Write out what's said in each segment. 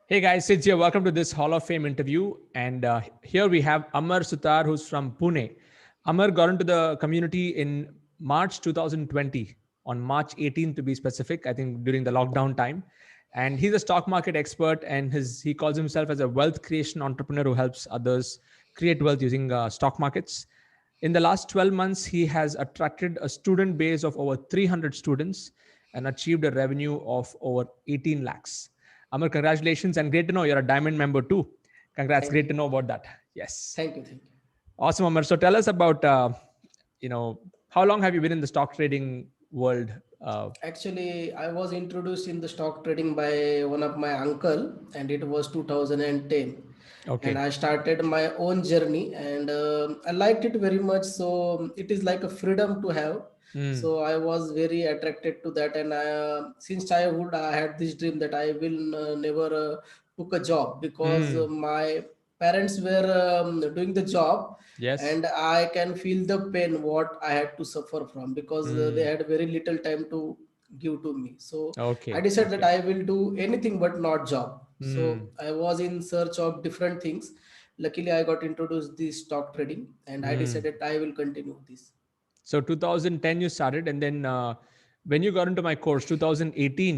Hey guys, Sid here. Welcome to this Hall of Fame interview. And here we have Amar Sutar, who's from Pune. Amar got into the community in March 2020, on March 18th to be specific, I think during the lockdown time. And he's a stock market expert, and he calls himself as a wealth creation entrepreneur who helps others create wealth using stock markets. In the last 12 months, he has attracted a student base of over 300 students and achieved a revenue of over 18 lakhs. Amar, congratulations, and great to know you're a diamond member too. Congrats, Thank great you. to know about that. Yes, Thank you. Thank you. awesome, Amar. So tell us about you know how long have you been in the stock trading world? Actually, I was introduced in the stock trading by one of my uncle, and it was 2010. And Okay. I started my own journey, and I liked it very much. So it is like a freedom to have. Hmm. So I was very attracted to that, and since childhood, I had this dream that I will never took a job because Hmm. my parents were doing the job, Yes. and I can feel the pain what I had to suffer from because they Hmm. had very little time to give to me. So I Okay. decided that Okay. I will do anything but not job. So Hmm. I was in search of different things. Luckily I got introduced this stock trading, and I Hmm. decided I will continue this. So 2010 you started, and then when you got into my course, 2018,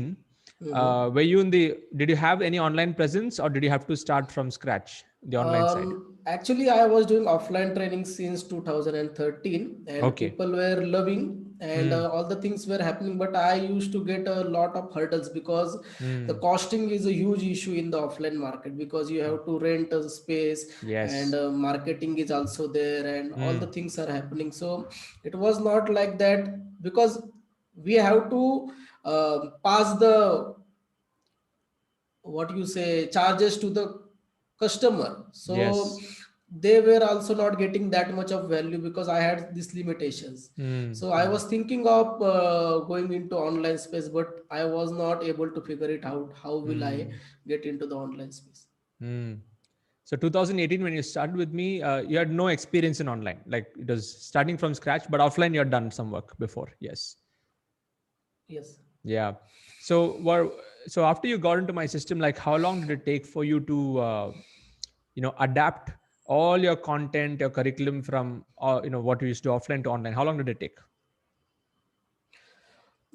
Mhm. were you in the? Did you have any online presence, or did you have to start from scratch the online side? Actually, I was doing offline training since 2013, and Okay. people were loving, and Hmm. all the things were happening. But I used to get a lot of hurdles because the Hmm. costing is a huge issue in the offline market because you have to rent a space, and Yes. marketing is also there, and all Hmm. the things are happening. So it was not like that because we have to pass the what you say charges to the customer. So Yes. they were also not getting that much of value because I had these limitations. Hmm. So I Hmm. was thinking of going into online space, but I was not able to figure it out how will I Hmm. get into the online space. Hmm. So 2018, when you started with me, you had no experience in online. Like it was starting from scratch, but offline you had done some work before. Yes. Yes. Yeah. So so after you got into my system, like how long did it take for you to adapt all your content, your curriculum from what you used to do offline to online? How long did it take?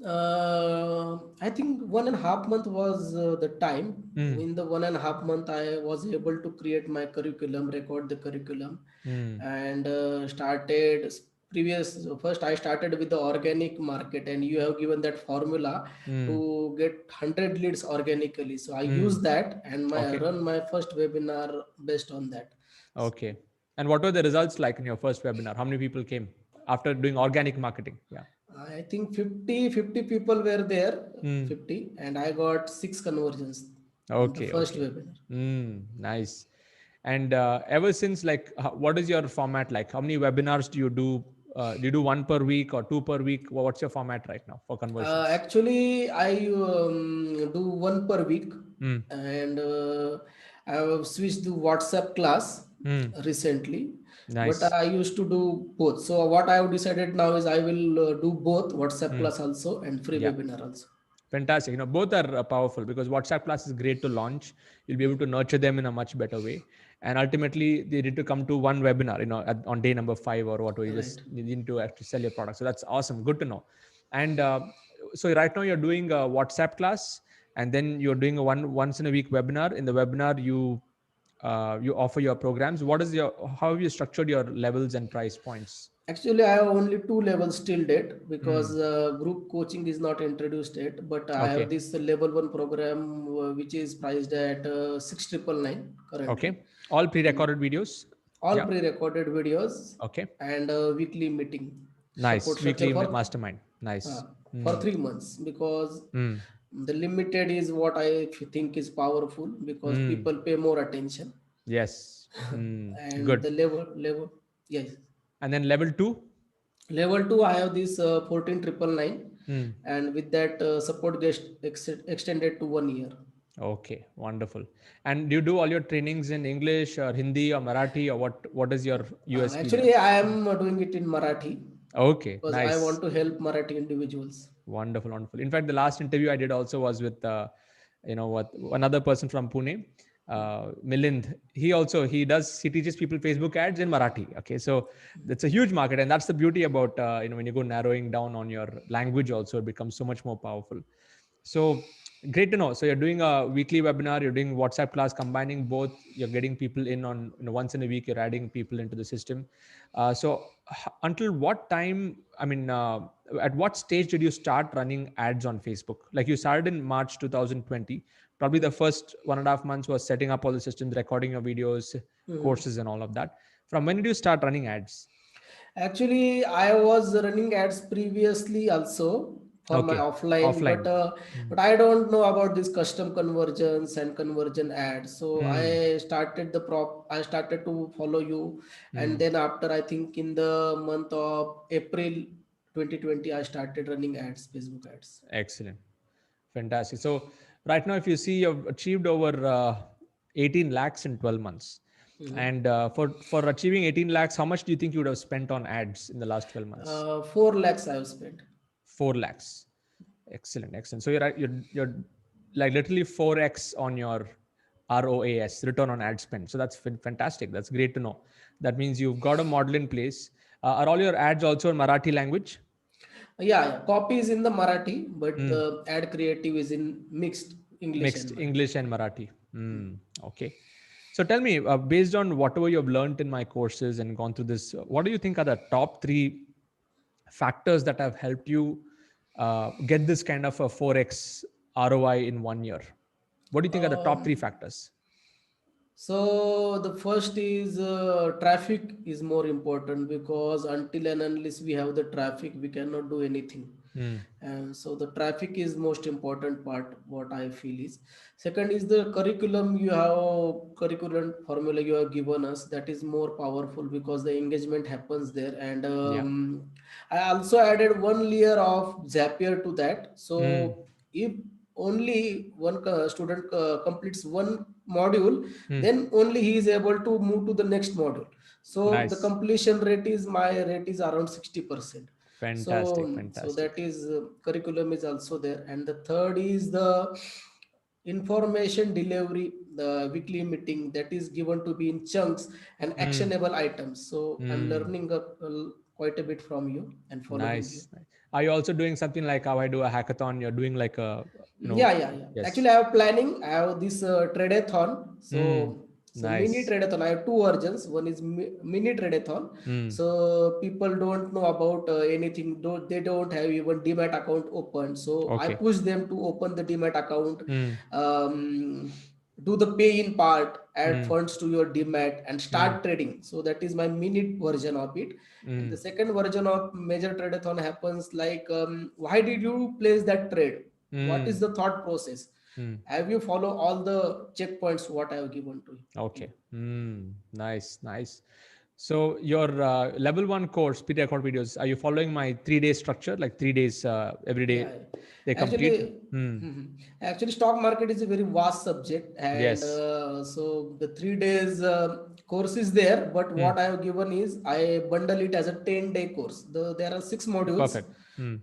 I think 1.5 month was the time. Hmm. In the 1.5 month, I was able to create my curriculum, record the curriculum, Hmm. and started previous. First, I started with the organic market, and you have given that formula Hmm. to get 100 leads organically. So I Hmm. use that and Okay. run my first webinar based on that. Okay. And what were the results like in your first webinar? How many people came after doing organic marketing? Yeah. I think 50 people were there, Hmm. 50, and I got 6 conversions in the Okay. first Okay. webinar. Nice. And ever since, like, what is your format like? How many webinars do you do? Do you do one per week or two per week? What's your format right now for conversions? Actually, I do one per week, Hmm. and I have switched to WhatsApp class Hmm. recently. But Nice. I used to do both. So what I have decided now is I will do both WhatsApp Hmm. class also and free Yeah. webinar also. Fantastic. Both are powerful because WhatsApp class is great to launch. You'll be able to nurture them in a much better way. And ultimately, they need to come to one webinar, on day number 5 or whatever. Right. You need to actually sell your product. So that's awesome. Good to know. And so right now you're doing a WhatsApp class, and then you're doing a once in a week webinar. In the webinar, you offer your programs. How have you structured your levels and price points? Actually, I have only two levels till date Hmm. because group coaching is not introduced yet. But I have Okay. this level one program which is priced at 6,999 Okay. currently, All and pre-recorded videos. all Yeah. pre-recorded videos Okay. and weekly meeting support Nice. structure Weekly mastermind. uh, Nice. for Mm. 3 months because Mm. the limited is what I think is powerful because Mm. people pay more attention. Yes. Mm. And Good. the level, yes. And then level two. Level 2, I have this 14,999, Mm. and with that support gets extended to 1 year. Okay. Wonderful. And do you do all your trainings in English or Hindi or Marathi, or what is your USP there? Actually, I am doing it in Marathi Okay. because I Nice. want to help Marathi individuals. Wonderful. Wonderful. In fact, the last interview I did also was with what another person from Pune, Milind, he teaches people Facebook ads in Marathi. Okay, so that's a huge market, and that's the beauty about when you go narrowing down on your language, also it becomes so much more powerful. So great to know. So you're doing a weekly webinar, you're doing WhatsApp class, combining both. You're getting people in on once in a week. You're adding people into the system. Until what time? I mean, at what stage did you start running ads on Facebook? Like you started in March 2020. Probably the Mm. first 1.5 months was setting up all the systems, recording your videos, Mm. courses, and all of that. From when did you start running ads? Actually, I was running ads previously also for my Okay, offline, offline. Hmm. but I don't know about this custom conversions and conversion ads. So Hmm. I started to follow you, and Hmm. then after I think in the month of April 2020, I started running ads, Facebook ads. Excellent. Fantastic. So right now, if you see, you've achieved over 18 lakhs in 12 months. Mhm. And for achieving 18 lakhs, how much do you think you would have spent on ads in the last 12 months? 4 lakhs I have spent. 4 lakhs. Excellent, excellent. So you're like literally 4x on your ROAS, return on ad spend. So that's fantastic. That's great to know. That means you've got a model in place. Are all your ads also in Marathi language? Yeah, copy is in the Marathi, but Hmm. the ad creative is in mixed English Mixed and Marathi. English and Marathi. Okay. So tell me, based on whatever you've learned in my courses and gone through this, what do you think are the top three factors that have helped you get this kind of a 4x ROI in 1 year? What do you think are the top three Um, factors? so the first is traffic is more important, because until and unless we have the traffic, we cannot do anything. Hmm. And so the traffic is most important part. What I feel is second is the curriculum formula you have given us, that is more powerful because the engagement happens there. And Yeah. I also added one layer of Zapier to that. Hmm. So if only one student completes one module, Hmm. then only he is able to move to the next module. So the Nice. completion rate is my rate is around 60%. Fantastic. So that Fantastic. is curriculum is also there. And the third is the information delivery, the weekly meeting that is given to be in chunks and Hmm. actionable items. So I'm Hmm. learning quite a bit from you and following you. Nice. Nice. Are you also doing something like how I do a hackathon? You're doing like Yeah. yes. Actually, I have planning. I have this tradathon. Hmm. So mini Nice. tradathon. I have two versions. One is mini tradathon. Hmm. So people don't know about anything. They don't have even Demat account open. So I Okay. push them to open the Demat account. Hmm. Um, do the pay in part, add Hmm. funds to your Demat, and Hmm. start trading. So that is my mini version of it. And the Hmm. second version of major tradathon happens like, why did you place that trade? What is Hmm. the thought process? Hmm. Have you follow all the checkpoints what I have given to you? Okay. Hmm. Nice. Nice. So your level one course, P record videos, are you following my 3 day structure? Like 3 days every Yeah, day they complete? actually, Hmm. actually, stock market is a very vast subject, and Yes. so the 3 days course is there. But Hmm. what I have given is I bundle it as a 10-day course. There are six modules, Perfect. Hmm.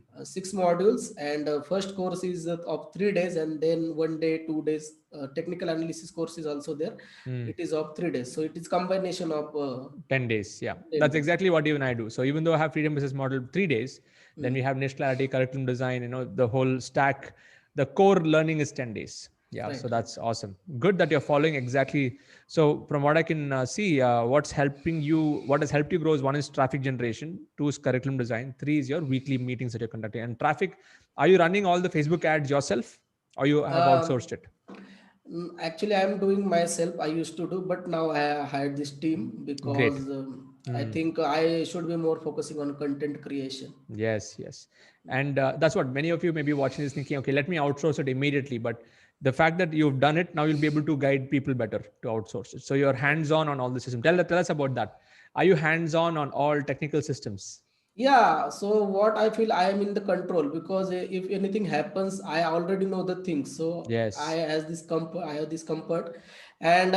and first course is of 3 days, and then 1 day, 2 days. Technical analysis course is also there. Hmm. It is of 3 days, so it is combination of 10 days. Yeah. ten That's days. exactly what even I do. So even though I have freedom business model 3 days, then we Mm, have niche clarity, curriculum design, the whole stack. The core learning is 10 days. Yeah. So right. that's awesome. Good that you're following exactly. So from what I can see, what has helped you grow is one is traffic generation, two is curriculum design, three is your weekly meetings that you're conducting. And traffic, are you running all the Facebook ads yourself or you have Um, outsourced it? Actually, I'm doing myself. I used to do, but now I hired this team Great. because I Hmm. think I should be more focusing on content creation. Yes, yes. And that's what many of you may be watching is thinking, okay, let me outsource it immediately. But the fact that you've done it, now you'll be able to guide people better to outsource it. So you're hands on all the system. Tell us about that. Are you hands on all technical systems? Yeah, so what I feel, I am in the control, because if anything happens, I already know the things. So Yes. I have this comfort, and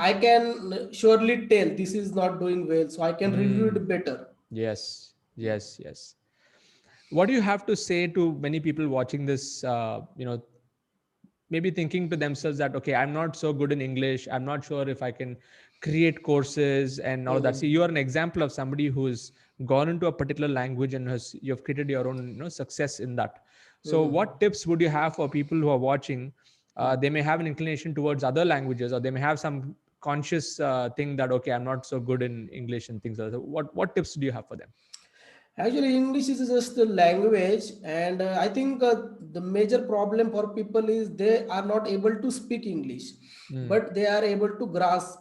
I can surely tell this is not doing well, so I can review Mm. it better. Yes, yes, yes. What do you have to say to many people watching this, maybe thinking to themselves that, okay, I'm not so good in English, I'm not sure if I can create courses and all of that. So Mhm. you are an example of somebody who's gone into a particular language and has you've created your own, success in that. So Mhm. what tips would you have for people who are watching? They may have an inclination towards other languages, or they may have some conscious thing that, okay, I'm not so good in English and things like that. What tips do you have for them? Actually, English is just a language, and I think the major problem for people is they are not able to speak English, Mm. but they are able to grasp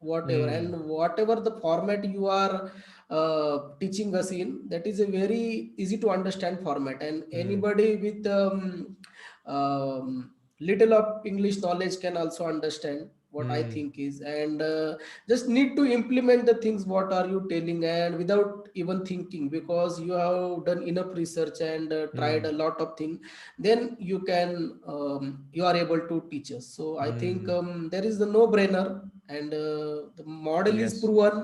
whatever, Mm. and whatever the format you are teaching us in, that is a very easy to understand format, and Mm. anybody with um, little of English knowledge can also understand what I Mm. think is, and just need to implement the things what are you telling, and without even thinking, because you have done enough research and tried Mm. a lot of things, then you can you are able to teach us. So I think Mm. there is the no brainer, and the model is Yes. proven.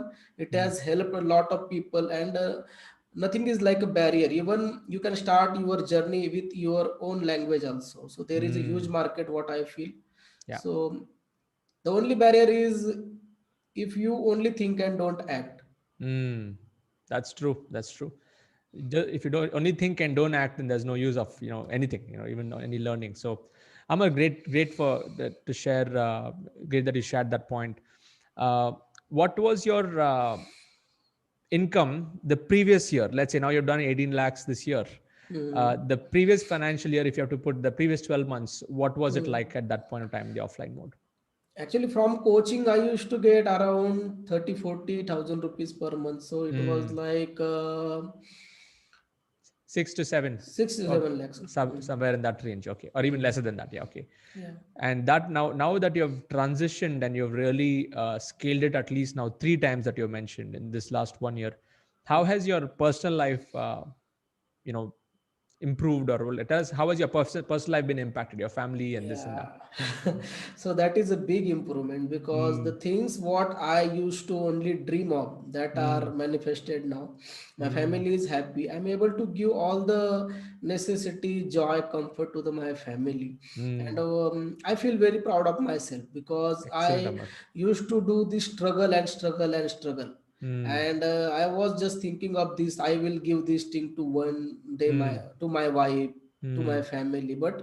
It Mm. has helped a lot of people, and nothing is like a barrier. Even you can start your journey with your own language also, so there is a huge Mm. market, what I feel. Yeah. So the only barrier is if you only think and don't act. Mm. That's true. That's true. If you don't only think and don't act, then there's no use of anything, even any learning. So I'm a great for to share. Great that you shared that point. Uh, what was your income the previous year? Let's say now you've done 18 lakhs this year. Mhm. The previous financial year, if you have to put the previous 12 months, what was it Mhm. like at that point of time in the offline mode? Actually, from coaching, I used to get around 30-40,000 rupees per month. So it was Mm. like 6 to 7, 6 to or 7 lakhs. somewhere in that range. Okay, or even lesser Mhm. than that. Yeah. Okay. Yeah. And that now that you've transitioned and you've really scaled it at least now 3 times that you mentioned in this last 1 year, how has your personal life you know improved, or it has, how has your personal life been impacted, your family and this and that? Yeah. So that is a big improvement, because the Mm. things what I used to only dream of, that are Mm. manifested now. My Mm. family is happy. I'm able to give all the necessity, joy, comfort to my family. And Mm. I feel very proud of myself, because Excellent, I Amar. used to do this struggle and struggle and struggle. Mm. And I was just thinking of this. I will give this thing to one day Mm. my wife, to my Mm. family, but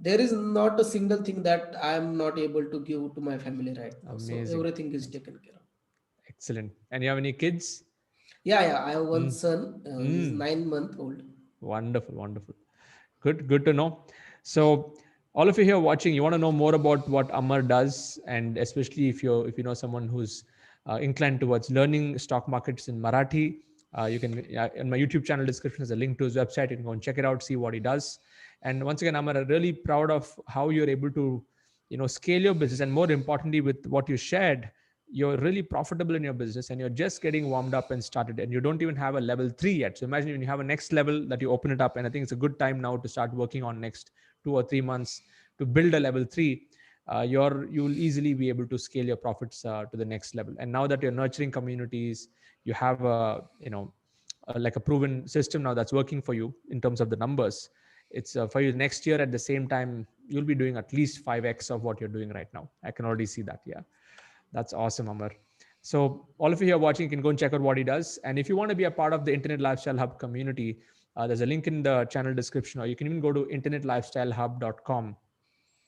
there is not a single thing that I am not able to give to my family right now. So Amazing. everything is Amazing. taken care of. Excellent. And you have any kids? Yeah, I have one Mm. son. He's Mm. 9 month old. Wonderful, wonderful. Good to know. So, all of you here watching, you want to know more about what Amar does, and especially if you know someone who's inclined towards learning stock markets in Marathi, you can, in my YouTube channel description is a link to his website. You can go and check it out, see what he does. And once again, Amar, I'm really proud of how you're able to, scale your business, and more importantly, with what you shared, you're really profitable in your business and you're just getting warmed up and started, and you don't even have a level 3 yet. So imagine when you have a next level that you open it up, and I think it's a good time now to start working on next 2 or 3 months to build a level 3. You'll easily be able to scale your profits to the next level. And now that you're nurturing communities, you have like a proven system now that's working for you in terms of the numbers. It's for you next year at the same time, you'll be doing at least 5x of what you're doing right now. I can already see that. Yeah. That's awesome, Amar. So, all of you here watching can go and check out what he does. And if you want to be a part of the Internet Lifestyle Hub community, there's a link in the channel description, or you can even go to internetlifestylehub.com,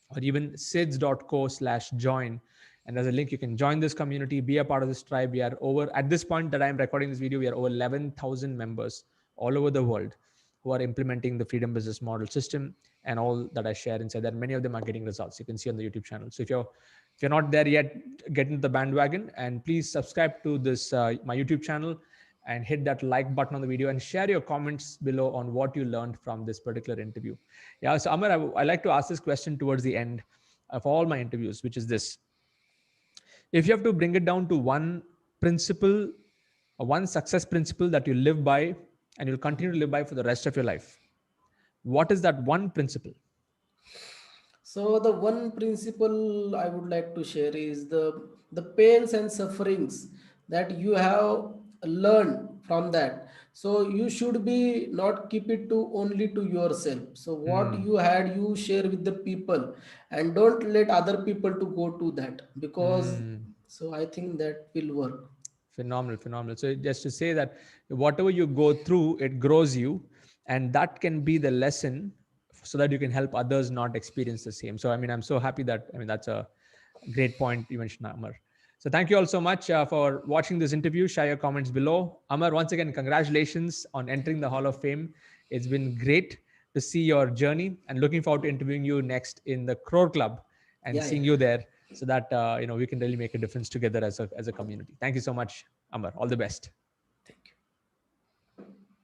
or even sids.co/join. And there's a link. You can join this community, be a part of this tribe. We are over, at this point that I'm recording this video, we are over 11,000 members all over the world who are implementing the freedom business model system and all that I share inside that. Many of them are getting results. You can see on the YouTube channel. So if you're not there yet, get into the bandwagon, and please subscribe to this my YouTube channel, and hit that like button on the video, and share your comments below on what you learned from this particular interview. Yeah, so Amar, I like to ask this question towards the end of all my interviews, which is this: if you have to bring it down to one principle, or one success principle that you live by and you'll continue to live by for the rest of your life, what is that one principle? So the one principle I would like to share is the pains and sufferings that you have learn from that. So you should be not keep it to only to yourself. So what Mm. you had, you share with the people, and don't let other people to go to that, because Mm. so I think that will work. Phenomenal, phenomenal. So just to say that whatever you go through, it grows you, and that can be the lesson, so that you can help others not experience the same. So I mean, I'm so happy that, I mean, that's a great point you mentioned, Amar. So thank you all so much for watching this interview. Share your comments below. Amar, once again, congratulations on entering the Hall of Fame. It's been great to see your journey, and looking forward to interviewing you next in the Crore Club and Yeah, seeing yeah. you there, so that we can really make a difference together as a community. Thank you so much, Amar. All the best.